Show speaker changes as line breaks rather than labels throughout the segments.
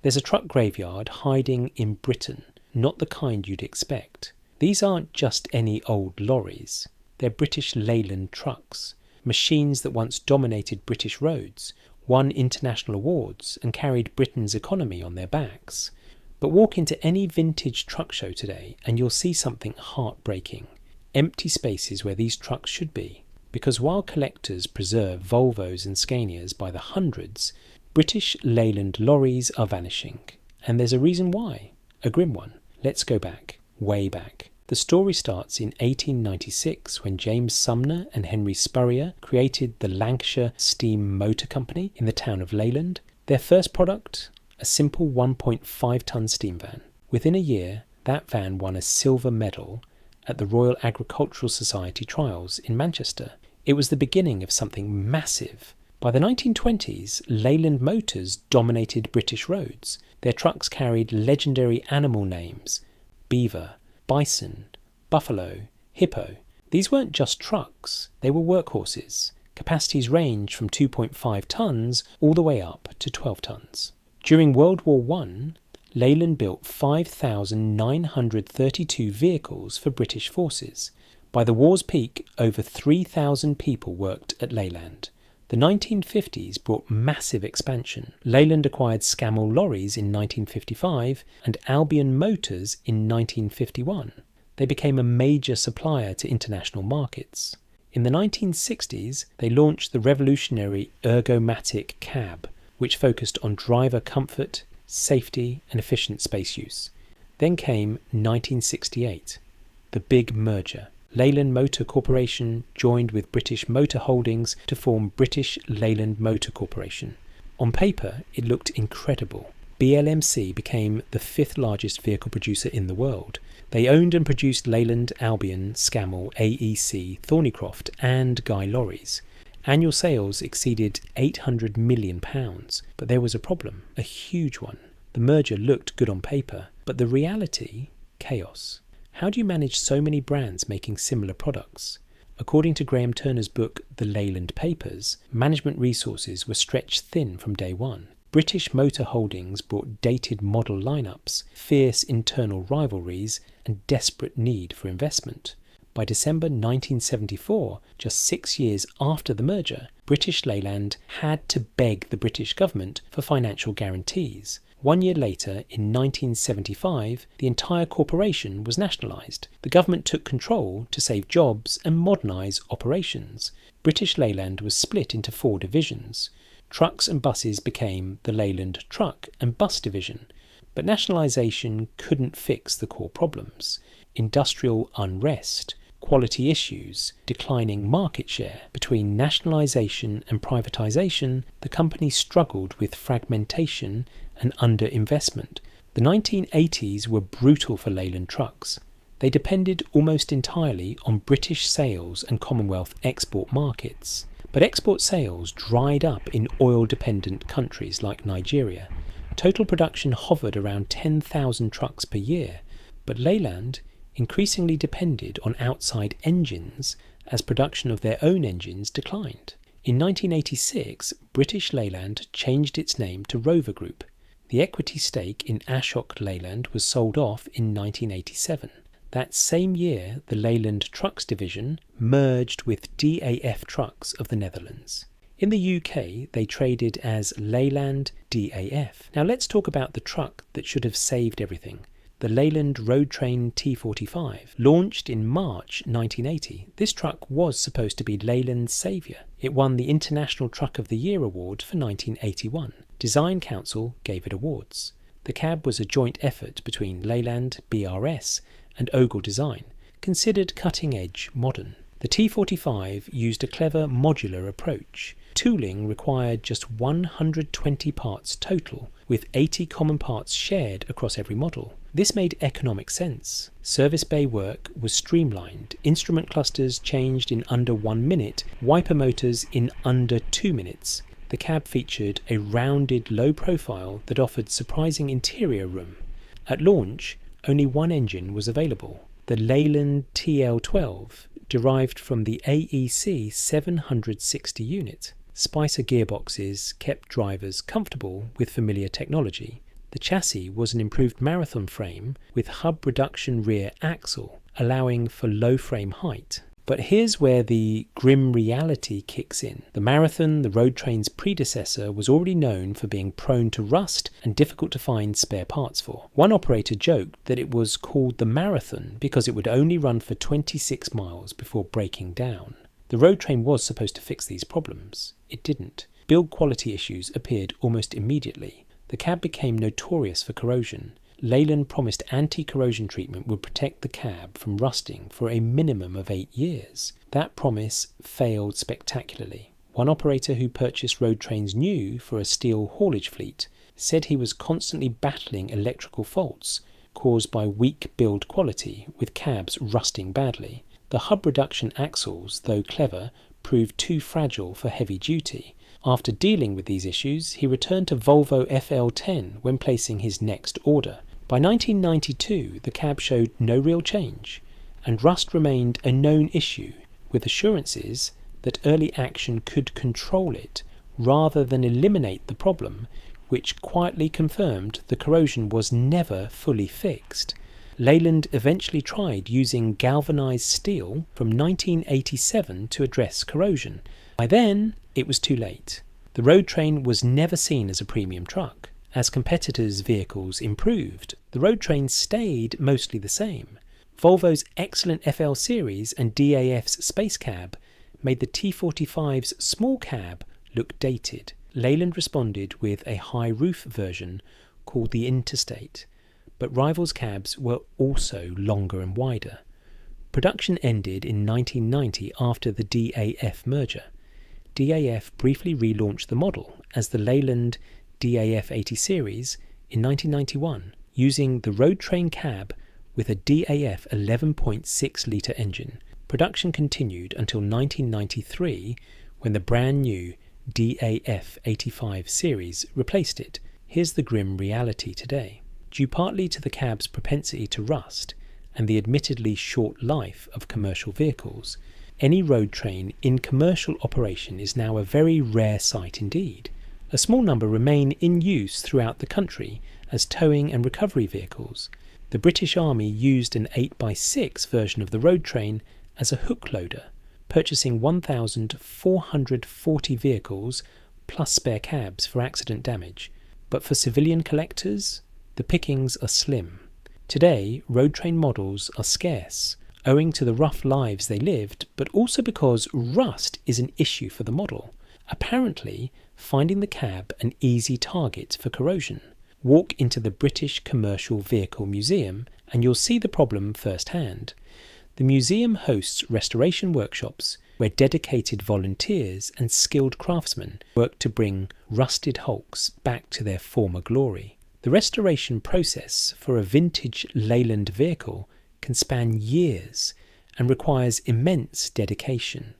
There's a truck graveyard hiding in Britain, not the kind you'd expect. These aren't just any old lorries. They're British Leyland trucks, machines that once dominated British roads, won international awards and carried Britain's economy on their backs. But walk into any vintage truck show today and you'll see something heartbreaking. Empty spaces where these trucks should be. Because while collectors preserve Volvos and Scanias by the hundreds, British Leyland lorries are vanishing. And there's a reason why. A grim one. Let's go back. Way back. The story starts in 1896 when James Sumner and Henry Spurrier created the Lancashire Steam Motor Company in the town of Leyland. Their first product? A simple 1.5-ton steam van. Within a year, that van won a silver medal at the Royal Agricultural Society trials in Manchester. It was the beginning of something massive. By the 1920s, Leyland Motors dominated British roads. Their trucks carried legendary animal names: Beaver, Bison, Buffalo, Hippo. These weren't just trucks, they were workhorses. Capacities ranged from 2.5 tonnes all the way up to 12 tonnes. During World War I, Leyland built 5,932 vehicles for British forces. By the war's peak, over 3,000 people worked at Leyland. The 1950s brought massive expansion. Leyland acquired Scammell Lorries in 1955 and Albion Motors in 1951. They became a major supplier to international markets. In the 1960s, they launched the revolutionary Ergomatic cab, which focused on driver comfort, safety and efficient space use. Then came 1968, the big merger. Leyland Motor Corporation joined with British Motor Holdings to form British Leyland Motor Corporation. On paper, it looked incredible. BLMC became the 5th largest vehicle producer in the world. They owned and produced Leyland, Albion, Scammell, AEC, Thornycroft and Guy lorries. Annual sales exceeded £800 million, but there was a problem, a huge one. The merger looked good on paper, but the reality? Chaos. How do you manage so many brands making similar products? According to Graham Turner's book The Leyland Papers, management resources were stretched thin from day one. British Motor Holdings brought dated model lineups, fierce internal rivalries and desperate need for investment. By December 1974, just 6 years after the merger, British Leyland had to beg the British government for financial guarantees. 1 year later, in 1975, the entire corporation was nationalised. The government took control to save jobs and modernise operations. British Leyland was split into 4 divisions. Trucks and buses became the Leyland Truck and Bus Division. But nationalisation couldn't fix the core problems. Industrial unrest, quality issues, declining market share. Between nationalisation and privatisation, the company struggled with fragmentation and underinvestment. The 1980s were brutal for Leyland trucks. They depended almost entirely on British sales and Commonwealth export markets. But export sales dried up in oil-dependent countries like Nigeria. Total production hovered around 10,000 trucks per year, but Leyland increasingly depended on outside engines as production of their own engines declined. In 1986, British Leyland changed its name to Rover Group. The equity stake in Ashok Leyland was sold off in 1987. That same year, the Leyland Trucks division merged with DAF Trucks of the Netherlands. In the UK, they traded as Leyland DAF. Now let's talk about the truck that should have saved everything. The Leyland Roadtrain T45, launched in March 1980. This truck was supposed to be Leyland's saviour. It won the International Truck of the Year award for 1981. Design Council gave it awards. The cab was a joint effort between Leyland, BRS and Ogle Design, considered cutting-edge modern. The T45 used a clever modular approach. Tooling required just 120 parts total, with 80 common parts shared across every model. This made economic sense. Service bay work was streamlined, instrument clusters changed in under 1 minute, wiper motors in under 2 minutes. The cab featured a rounded low profile that offered surprising interior room. At launch, only one engine was available, the Leyland TL12, derived from the AEC 760 unit. Spicer gearboxes kept drivers comfortable with familiar technology. The chassis was an improved marathon frame with hub reduction rear axle, allowing for low frame height. But here's where the grim reality kicks in. The Marathon, the road train's predecessor, was already known for being prone to rust and difficult to find spare parts for. One operator joked that it was called the Marathon because it would only run for 26 miles before breaking down. The road train was supposed to fix these problems. It didn't. Build quality issues appeared almost immediately. The cab became notorious for corrosion. Leyland promised anti-corrosion treatment would protect the cab from rusting for a minimum of 8 years. That promise failed spectacularly. One operator who purchased road trains new for a steel haulage fleet said he was constantly battling electrical faults caused by weak build quality, with cabs rusting badly. The hub reduction axles, though clever, proved too fragile for heavy duty. After dealing with these issues, he returned to Volvo FL10 when placing his next order. By 1992, the cab showed no real change, and rust remained a known issue, with assurances that early action could control it rather than eliminate the problem, which quietly confirmed the corrosion was never fully fixed. Leyland eventually tried using galvanized steel from 1987 to address corrosion. By then, it was too late. The road train was never seen as a premium truck. As competitors' vehicles improved, the road train stayed mostly the same. Volvo's excellent FL series and DAF's space cab made the T45's small cab look dated. Leyland responded with a high roof version called the Interstate, but rivals' cabs were also longer and wider. Production ended in 1990 after the DAF merger. DAF briefly relaunched the model as the Leyland DAF 80 series in 1991, using the road train cab with a DAF 11.6 litre engine. Production continued until 1993, when the brand new DAF 85 series replaced it. Here's the grim reality today. Due partly to the cab's propensity to rust and the admittedly short life of commercial vehicles, any road train in commercial operation is now a very rare sight indeed. A small number remain in use throughout the country as towing and recovery vehicles. The British Army used an 8x6 version of the road train as a hook loader, purchasing 1,440 vehicles plus spare cabs for accident damage. But for civilian collectors, the pickings are slim. Today, road train models are scarce, owing to the rough lives they lived, but also because rust is an issue for the model. Apparently, finding the cab an easy target for corrosion. Walk into the British Commercial Vehicle Museum and you'll see the problem firsthand. The museum hosts restoration workshops where dedicated volunteers and skilled craftsmen work to bring rusted hulks back to their former glory. The restoration process for a vintage Leyland vehicle can span years and requires immense dedication.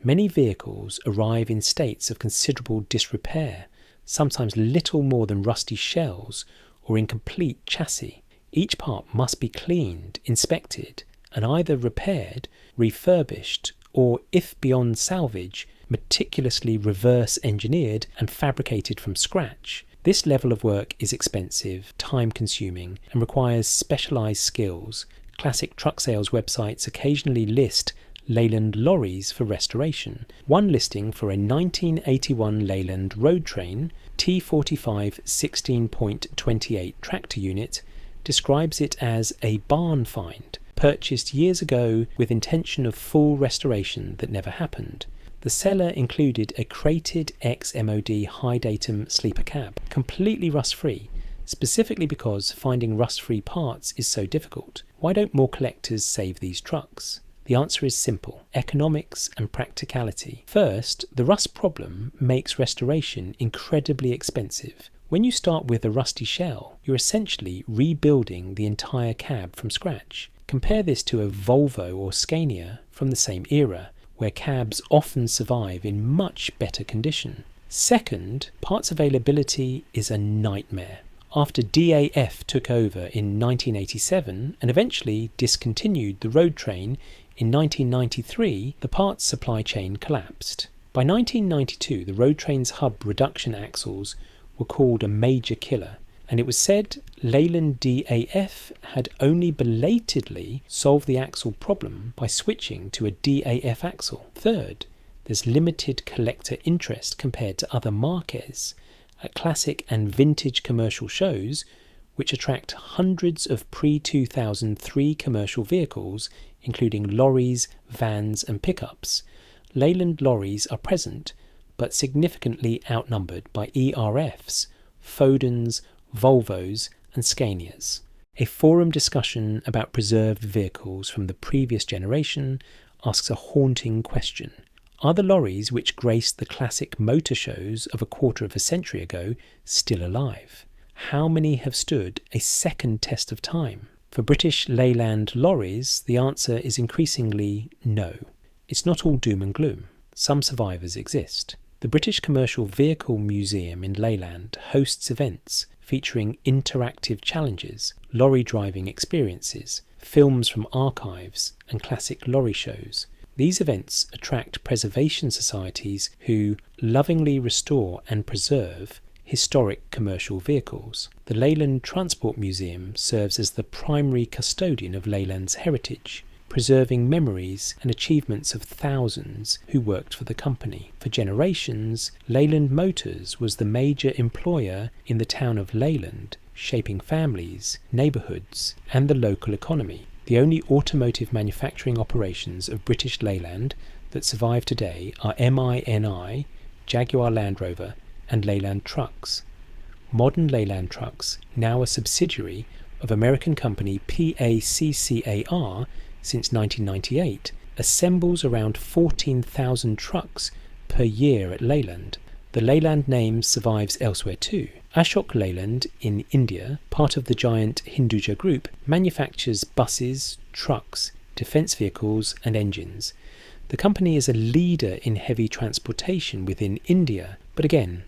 Many vehicles arrive in states of considerable disrepair, sometimes little more than rusty shells or incomplete chassis. Each part must be cleaned, inspected, and either repaired, refurbished, or, if beyond salvage, meticulously reverse engineered and fabricated from scratch. This level of work is expensive, time-consuming, and requires specialised skills. Classic truck sales websites occasionally list Leyland Lorries for restoration. One listing for a 1981 Leyland Road Train T45 16.28 tractor unit describes it as a barn find, purchased years ago with intention of full restoration that never happened. The seller included a crated ex-MOD high-datum sleeper cab, completely rust-free, specifically because finding rust-free parts is so difficult. Why don't more collectors save these trucks? The answer is simple: economics and practicality. First, the rust problem makes restoration incredibly expensive. When you start with a rusty shell, you're essentially rebuilding the entire cab from scratch. Compare this to a Volvo or Scania from the same era, where cabs often survive in much better condition. Second, parts availability is a nightmare. After DAF took over in 1987 and eventually discontinued the road train in 1993, the parts supply chain collapsed. By 1992, the road train's hub reduction axles were called a major killer, and it was said Leyland DAF had only belatedly solved the axle problem by switching to a DAF axle. Third, there's limited collector interest compared to other marques at classic and vintage commercial shows, which attract hundreds of pre-2003 commercial vehicles, including lorries, vans and pickups. Leyland lorries are present, but significantly outnumbered by ERFs, Fodens, Volvos and Scanias. A forum discussion about preserved vehicles from the previous generation asks a haunting question. Are the lorries which graced the classic motor shows of a quarter of a century ago still alive? How many have stood a second test of time? For British Leyland Lorries, the answer is increasingly no. It's not all doom and gloom. Some survivors exist. The British Commercial Vehicle Museum in Leyland hosts events featuring interactive challenges, lorry driving experiences, films from archives and classic lorry shows. These events attract preservation societies who lovingly restore and preserve historic commercial vehicles. The Leyland Transport Museum serves as the primary custodian of Leyland's heritage, preserving memories and achievements of thousands who worked for the company. For generations, Leyland Motors was the major employer in the town of Leyland, shaping families, neighbourhoods and the local economy. The only automotive manufacturing operations of British Leyland that survive today are MINI, Jaguar Land Rover and Leyland Trucks. Modern Leyland Trucks, now a subsidiary of American company PACCAR since 1998, assembles around 14,000 trucks per year at Leyland. The Leyland name survives elsewhere too. Ashok Leyland in India, part of the giant Hinduja Group, manufactures buses, trucks, defence vehicles and engines. The company is a leader in heavy transportation within India, but again,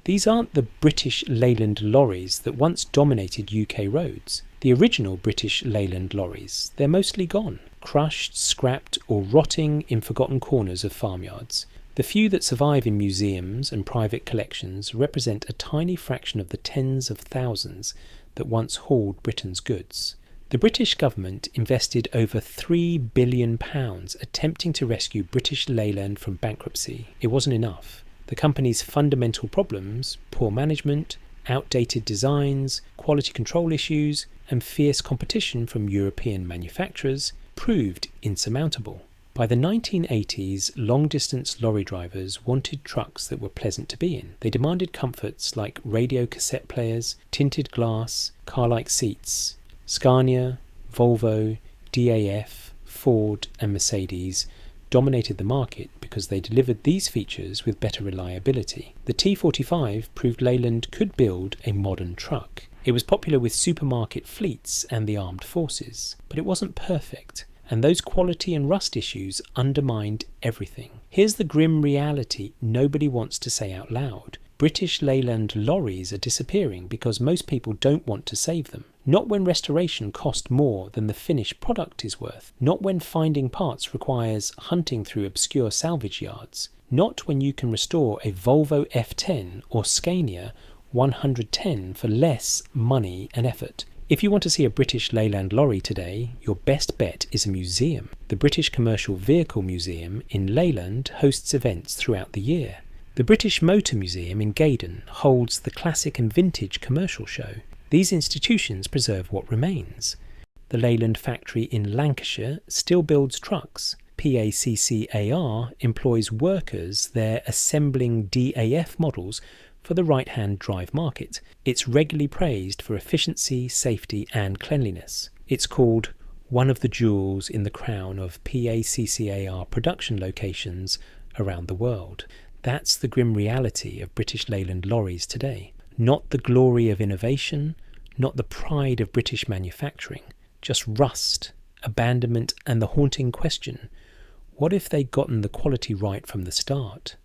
these aren't the British Leyland lorries that once dominated UK roads. The original British Leyland lorries, they're mostly gone, crushed, scrapped or rotting in forgotten corners of farmyards. The few that survive in museums and private collections represent a tiny fraction of the tens of thousands that once hauled Britain's goods. The British government invested over £3 billion attempting to rescue British Leyland from bankruptcy. It wasn't enough. The company's fundamental problems, poor management, outdated designs, quality control issues, and fierce competition from European manufacturers, proved insurmountable. By the 1980s, long-distance lorry drivers wanted trucks that were pleasant to be in. They demanded comforts like radio cassette players, tinted glass, car-like seats. Scania, Volvo, DAF, Ford and Mercedes dominated the market because they delivered these features with better reliability. The T45 proved Leyland could build a modern truck. It was popular with supermarket fleets and the armed forces, but it wasn't perfect, and those quality and rust issues undermined everything. Here's the grim reality nobody wants to say out loud. British Leyland lorries are disappearing because most people don't want to save them. Not when restoration cost more than the finished product is worth. Not when finding parts requires hunting through obscure salvage yards. Not when you can restore a Volvo F10 or Scania 110 for less money and effort. If you want to see a British Leyland lorry today, your best bet is a museum. The British Commercial Vehicle Museum in Leyland hosts events throughout the year. The British Motor Museum in Gaydon holds the Classic and Vintage Commercial Show. These institutions preserve what remains. The Leyland factory in Lancashire still builds trucks. PACCAR employs workers there assembling DAF models for the right-hand drive market. It's regularly praised for efficiency, safety and cleanliness. It's called one of the jewels in the crown of PACCAR production locations around the world. That's the grim reality of British Leyland lorries today. Not the glory of innovation, not the pride of British manufacturing, just rust, abandonment and the haunting question, what if they'd gotten the quality right from the start?